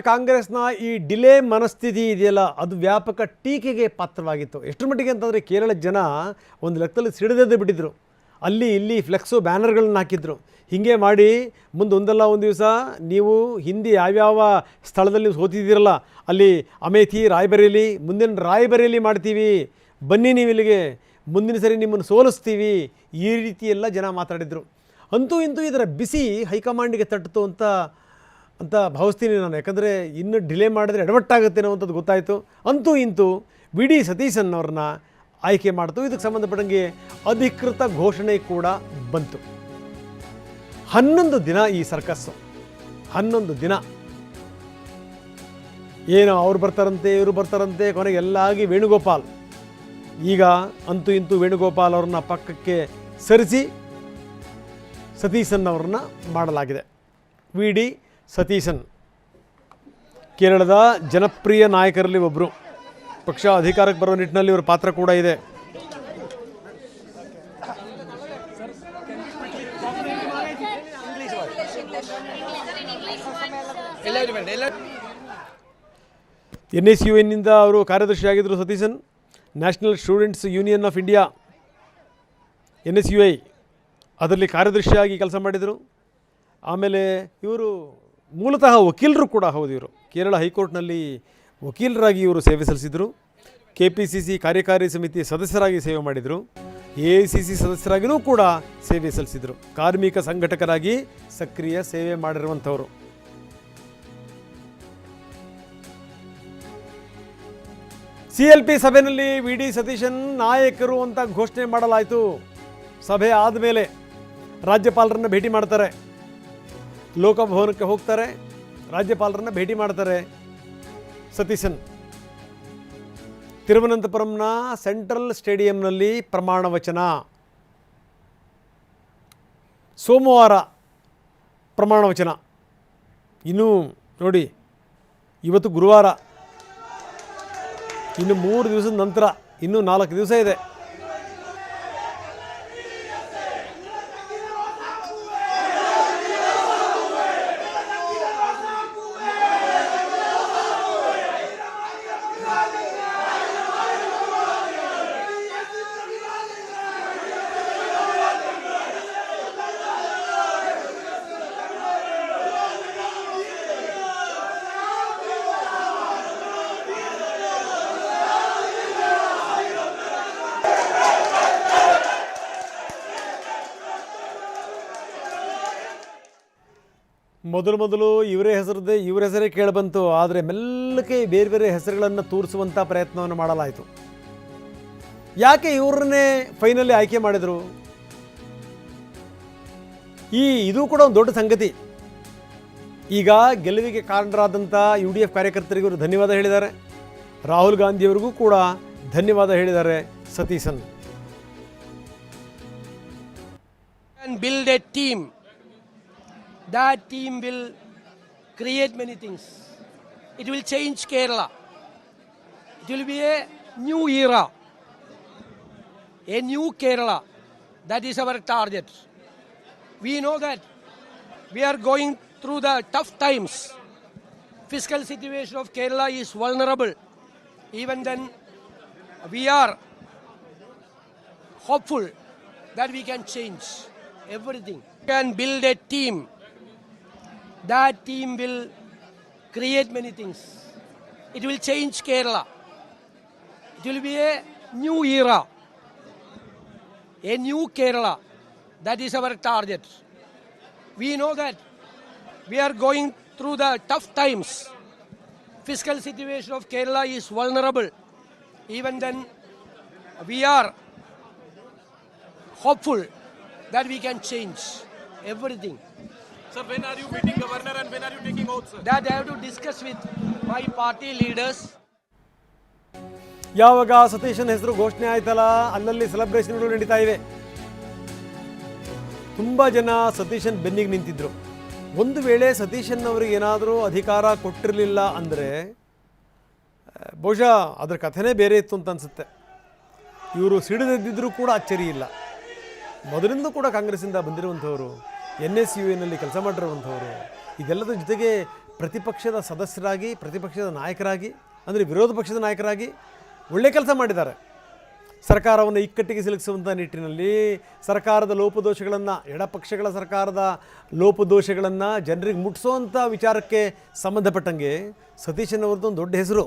ಕಾಂಗ್ರೆಸ್ನ ಈ ಡಿಲೇ ಮನಸ್ಥಿತಿ ಇದೆಯಲ್ಲ ಅದು ವ್ಯಾಪಕ ಟೀಕೆಗೆ ಪಾತ್ರವಾಗಿತ್ತು. ಎಷ್ಟರ ಮಟ್ಟಿಗೆ ಅಂತಂದರೆ ಕೇರಳ ಜನ ಒಂದು ಲೆಕ್ಕದಲ್ಲಿ ಸಿಡಿದೆದ್ದು ಬಿಟ್ಟಿದ್ರು. ಅಲ್ಲಿ ಇಲ್ಲಿ ಫ್ಲೆಕ್ಸು ಬ್ಯಾನರ್ಗಳನ್ನ ಹಾಕಿದ್ರು. ಹೀಗೆ ಮಾಡಿ ಮುಂದೆ ಒಂದಲ್ಲ ಒಂದು ದಿವಸ ನೀವು ಹಿಂದೆ ಯಾವ್ಯಾವ ಸ್ಥಳದಲ್ಲಿ ಸೋತಿದ್ದೀರಲ್ಲ ಅಲ್ಲಿ ಅಮೇಥಿ ರಾಯ್ಬರೇಲಿ ಮುಂದಿನ ರಾಯ್ಬರೇಲಿ ಮಾಡ್ತೀವಿ, ಬನ್ನಿ ನೀವು ಇಲ್ಲಿಗೆ, ಮುಂದಿನ ಸರಿ ನಿಮ್ಮನ್ನು ಸೋಲಿಸ್ತೀವಿ, ಈ ರೀತಿ ಎಲ್ಲ ಜನ ಮಾತಾಡಿದರು. ಅಂತೂ ಇಂತೂ ಇದರ ಬಿಸಿ ಹೈಕಮಾಂಡಿಗೆ ತಟ್ಟಿತು ಅಂತ ಭಾವಿಸ್ತೀನಿ ನಾನು. ಯಾಕಂದರೆ ಇನ್ನು ಡಿಲೇ ಮಾಡಿದ್ರೆ ಎಡವಟ್ಟಾಗುತ್ತೆ ಅನ್ನೋವಂಥದ್ದು ಗೊತ್ತಾಯಿತು. ಅಂತೂ ಇಂತೂ ವಿ ಡಿ ಸತೀಶನ್ ಅವ್ರನ್ನ ಆಯ್ಕೆ ಮಾಡ್ತು. ಇದಕ್ಕೆ ಸಂಬಂಧಪಟ್ಟಂಗೆ ಅಧಿಕೃತ ಘೋಷಣೆ ಕೂಡ ಬಂತು. 11 ದಿನ ಈ ಸರ್ಕಸ್ಸು, 11 ದಿನ ಏನು ಅವ್ರು ಬರ್ತಾರಂತೆ ಇವರು ಬರ್ತಾರಂತೆ, ಕೊನೆಗೆ ಎಲ್ಲ ಆಗಿ ವೇಣುಗೋಪಾಲ್ ಈಗ ಅಂತೂ ಇಂತೂ ವೇಣುಗೋಪಾಲ್ ಅವ್ರನ್ನ ಪಕ್ಕಕ್ಕೆ ಸರಿಸಿ ಸತೀಶನ್ ಅವ್ರನ್ನ ಮಾಡಲಾಗಿದೆ. ವಿ ಡಿ ಸತೀಶನ್ ಕೇರಳದ ಜನಪ್ರಿಯ ನಾಯಕರಲ್ಲಿ ಒಬ್ಬರು. ಪಕ್ಷ ಅಧಿಕಾರಕ್ಕೆ ಬರೋ ನಿಟ್ಟಿನಲ್ಲಿ ಇವರ ಪಾತ್ರ ಕೂಡ ಇದೆ. NSUIನಿಂದ ಅವರು ಕಾರ್ಯದರ್ಶಿಯಾಗಿದ್ದರು Satheesan. National students union of India NSUI ಅದರಲ್ಲಿ ಕಾರ್ಯದರ್ಶಿಯಾಗಿ ಕೆಲಸ ಮಾಡಿದರು. ಆಮೇಲೆ ಇವರು ಮೂಲತಃ ವಕೀಲರು ಕೂಡ ಹೌದು. ಇವರು ಕೇರಳ ಹೈಕೋರ್ಟ್ನಲ್ಲಿ ವಕೀಲರಾಗಿ ಇವರು ಸೇವೆ ಸಲ್ಲಿಸಿದರು. KPCC ಕಾರ್ಯಕಾರಿ ಸಮಿತಿ ಸದಸ್ಯರಾಗಿ ಸೇವೆ ಮಾಡಿದರು. AICC ಸದಸ್ಯರಾಗಿಯೂ ಕೂಡ ಸೇವೆ ಸಲ್ಲಿಸಿದರು. ಕಾರ್ಮಿಕ ಸಂಘಟಕರಾಗಿ ಸಕ್ರಿಯ ಸೇವೆ ಮಾಡಿರುವಂಥವರು. CLP ಸಭೆಯಲ್ಲಿ ವಿ ಡಿ ಸತೀಶನ್ ನಾಯಕರು ಅಂತ ಘೋಷಣೆ ಮಾಡಲಾಯಿತು. ಸಭೆ ಆದಮೇಲೆ ರಾಜ್ಯಪಾಲರನ್ನು ಭೇಟಿ ಮಾಡ್ತಾರೆ, ಲೋಕಭವನಕ್ಕೆ ಹೋಗ್ತಾರೆ, ರಾಜ್ಯಪಾಲರನ್ನು ಭೇಟಿ ಮಾಡ್ತಾರೆ ಸತೀಶನ್. ತಿರುವನಂತಪುರಂನ ಸೆಂಟ್ರಲ್ ಸ್ಟೇಡಿಯಂನಲ್ಲಿ ಪ್ರಮಾಣ ವಚನ. ಸೋಮವಾರ ಪ್ರಮಾಣ ವಚನ. ಇನ್ನೂ ನೋಡಿ, ಇವತ್ತು ಗುರುವಾರ, ಇನ್ನು 3 ದಿವಸದ ನಂತರ ಇನ್ನೂ 4 ದಿವಸ ಇದೆ. ಮೊದಲು ಇವರ ಹೆಸರೇ ಕೇಳಿಬಂತು. ಆದರೆ ಮೆಲ್ಲಕ್ಕೆ ಬೇರೆ ಬೇರೆ ಹೆಸರುಗಳನ್ನು ತೋರಿಸುವಂಥ ಪ್ರಯತ್ನವನ್ನು ಮಾಡಲಾಯಿತು. ಯಾಕೆ ಇವ್ರನ್ನೇ ಫೈನಲಿ ಆಯ್ಕೆ ಮಾಡಿದರು? ಇದು ಕೂಡ ಒಂದು ದೊಡ್ಡ ಸಂಗತಿ. ಈಗ ಗೆಲುವಿಗೆ ಕಾರಣರಾದಂಥ UDF ಕಾರ್ಯಕರ್ತರಿಗೂ ಧನ್ಯವಾದ ಹೇಳಿದ್ದಾರೆ. ರಾಹುಲ್ ಗಾಂಧಿಯವರಿಗೂ ಕೂಡ ಧನ್ಯವಾದ ಹೇಳಿದ್ದಾರೆ Satheesan. Build a team. That team will create many things. It will change Kerala. It will be a new era, a new Kerala. That is our target. We know that we are going through the tough times. Fiscal situation of Kerala is vulnerable. Even then, we are hopeful that we can change everything. We can build a team. That team will create many things. It will change Kerala. It will be a new era, a new Kerala. That is our target. We know that we are going through the tough times. Fiscal situation of Kerala is vulnerable. Even then, we are hopeful that we can change everything. Sir, when are you meeting governor and when are you taking oath, sir? That I have to discuss with my party leaders. ಯಾವಾಗ ಸತೀಶನ್ ಹೆಸರು ಘೋಷಣೆ ಆಯ್ತಲ್ಲ, ಅಲ್ಲಲ್ಲಿ ಸೆಲೆಬ್ರೇಷನ್ಗಳು ನಡೀತಾ ಇವೆ. ತುಂಬ ಜನ ಸತೀಶನ್ ಬೆನ್ನಿಗೆ ನಿಂತಿದ್ರು. ಒಂದು ವೇಳೆ ಸತೀಶನ್ ಅವರಿಗೆ ಏನಾದರೂ ಅಧಿಕಾರ ಕೊಟ್ಟಿರಲಿಲ್ಲ ಅಂದರೆ ಬಹುಶಃ ಅದರ ಕಥೆನೇ ಬೇರೆ ಇತ್ತು ಅಂತ ಅನಿಸುತ್ತೆ. ಇವರು ಸಿಡಿದೆದ್ದಿದ್ರೂ ಕೂಡ ಅಚ್ಚರಿ ಇಲ್ಲ. ಮೊದಲಿಂದ ಕೂಡ ಕಾಂಗ್ರೆಸ್ಸಿಂದ ಬಂದಿರುವಂಥವರು, NSUIನಲ್ಲಿ ಕೆಲಸ ಮಾಡಿರುವಂಥವರು, ಇದೆಲ್ಲದರ ಜೊತೆಗೆ ಪ್ರತಿಪಕ್ಷದ ಸದಸ್ಯರಾಗಿ, ಪ್ರತಿಪಕ್ಷದ ನಾಯಕರಾಗಿ, ಅಂದರೆ ವಿರೋಧ ಪಕ್ಷದ ನಾಯಕರಾಗಿ ಒಳ್ಳೆ ಕೆಲಸ ಮಾಡಿದ್ದಾರೆ. ಸರ್ಕಾರವನ್ನು ಇಕ್ಕಟ್ಟಿಗೆ ಸಿಲುಕಿಸುವಂಥ ನಿಟ್ಟಿನಲ್ಲಿ ಸರ್ಕಾರದ ಲೋಪದೋಷಗಳನ್ನು, ಎಡಪಕ್ಷಗಳ ಸರ್ಕಾರದ ಲೋಪದೋಷಗಳನ್ನು ಜನರಿಗೆ ಮುಟ್ಟಿಸೋವಂಥ ವಿಚಾರಕ್ಕೆ ಸಂಬಂಧಪಟ್ಟಂಗೆ ಸತೀಶನ್ ಅವ್ರದ್ದು ಒಂದು ದೊಡ್ಡ ಹೆಸರು.